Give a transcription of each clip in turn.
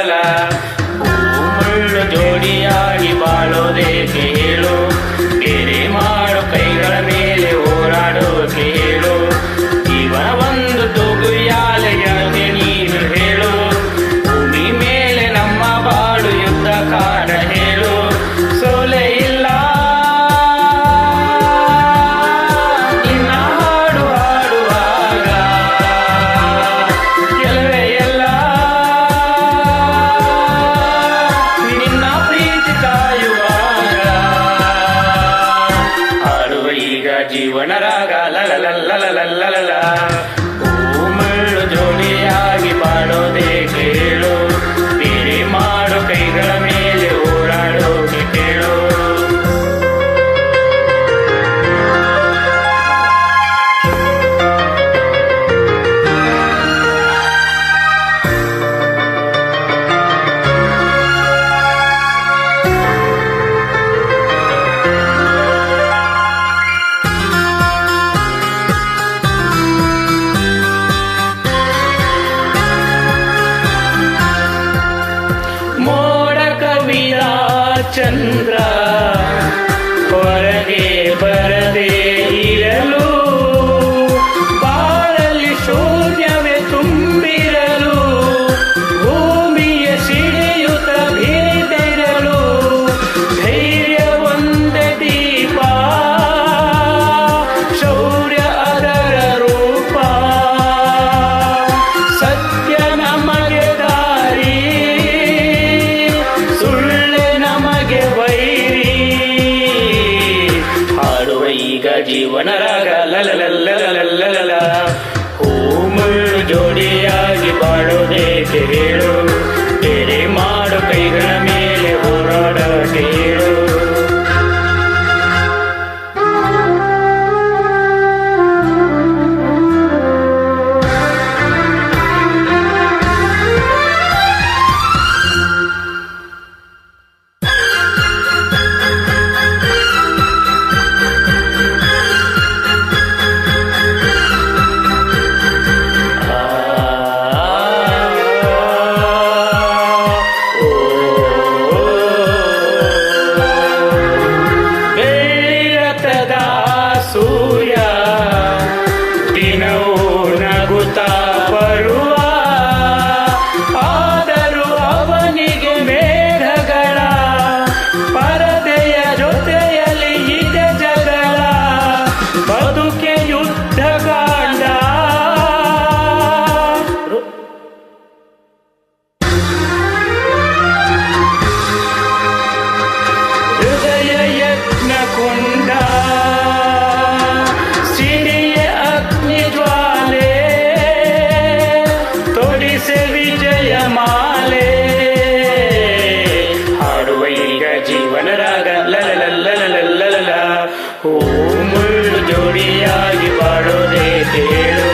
ಲಲಲಲಲ. ಮುಳ್ಳು ಜೋಡಿಯಾಗಿ ಬಾಳೋದೇಕೆ ಹೇಳು, ಬೇರೆ ಮಾಡೋ ಕೈಗಳ ಮೇಲೆ ಹೋರಾಡೋಕೆ ಹೇಳು. ಜೀವನ ಒಂದು ತೂಗುಯಾಲೆಯಾಗೆ ನೀನು ಹೇಳು, ಭೂಮಿ ಮೇಲೆ ನಮ್ಮ ಬಾಳು ಯುದ್ಧ ಕಾಣ ಹೇಳು. ಸೋಲೆ ಇಲ್ಲ ನಿನ್ನ ಹಾಡು ಹಾಡುವಾಗ, ಗೆಲುವೆ ಎಲ್ಲ ನಿನ್ನ ಪ್ರೀತಿ ಕಾಯುವಾಗ. ಹಾಡುವ ಈಗ ಜೀವನ ರಾಗ ಲಲಲಲಲಲಲಲ. ಮುಳ್ಳು ಜೋಡಿಯಾಗಿ ಬಾಳೋದೇಕೆ ಹೇಳು, ಬೇರೆ ಮಾಡೋ ಕೈಗಳ ಮೇಲೆ ಹೋರಾಡೋಕೆ ಕೇಳು. ಮೋಡ ಕವಿದ ಚಂದ್ರ ಹೊರಗೆ ಬರದೆ ಇರಲು, ಬಾಳಲ್ಲಿ ಶೂನ್ಯವೇ ತುಂಬಿರಲು, ಭೂಮಿಯ ಸಿಡಿಯುತ್ತ ಬೀದಿರಲು. ಧೈರ್ಯ ಒಂದೇ ದೀಪ, ಶೌರ್ಯ ಅದರ ರೂಪ. ಸತ್ಯ ನಮಗೆ ದಾರಿ, ಸುಳ್ಳೆ ನಮಗೆ ವೈರಿ. ಹಾಡುವ ಈಗ ಜೀವನ ರಾಗ ಲಲಲಲಲಲಲ. ಮುಳ್ಳು ಜೋಡಿಯಾಗಿ ಬಾಳೋದೇಕೆ ಹೇಳು, ಬೇರೆ ಮಾಡೋ ಕೈಗಳ ಮೇಲೆ ಹೋರಾಡೋಕೆ ಹೇಳು. ಸೂರ್ಯ ದಿನವೂ ನಗುತ್ತಾ ಬರುವ, ಆದರೂ ಅವನಿಗೆ ಮೇಘಗಳ ಪರದೆಯ ಜೊತೆಯಲ್ಲಿ ಇದೆ ಜಗಳ. ಬದುಕೆ ಯುದ್ಧ ಕಾಂಡ, ಹೃದಯ ಯಜ್ಞ ಕುಂಡ, ಸಿಡಿಯ ಅಗ್ನಿ ಜ್ವಾಲೆ, ತೊಡಿಸೆ ವಿಜಯ ಮಾಲೆ. ಹಾಡುವ ಈಗ ಜೀವನ ರಾಗ ಲಲಲಲಲಲಲ. ಮುಳ್ಳು ಜೋಡಿಯಾಗಿ ಬಾಳೋದೇಕೆ ಹೇಳು,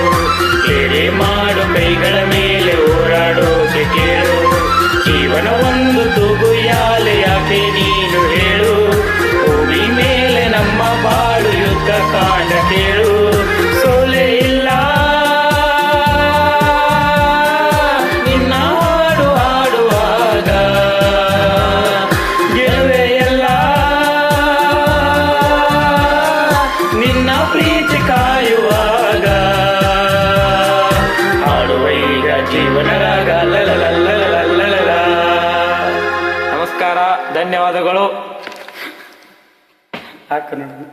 ಬೇರೆ ಮಾಡೋ ಕೈಗಳ ಮೇಲೆ ಹೋರಾಡೋಕೆ ಕೇಳು. ಜೀವನ ಒಂದು ತೂಗುಯಾಲೆ ಯಾಕೆ ನೀನು ಹೇಳು, ಭೂಮಿ ಮೇಲೆ ನಮ್ಮ ಬಾಳು ಯುದ್ಧ ಕಾಂಡ ಕೇಳು. ಸೋಲೆ ಇಲ್ಲ ನಿನ್ನ ಹಾಡು ಹಾಡುವಾಗ, ಗೆಲುವೆ ಎಲ್ಲ ನಿನ್ನ ಪ್ರೀತಿ ಕಾಯುವಾಗ. ಹಾಡುವ ಈಗ ಜೀವನ ರಾಗ ಲಲಲಲಲಲಲ. ನಮಸ್ಕಾರ, ಧನ್ಯವಾದಗಳು. ಹಾಕ ನೋಡಿ.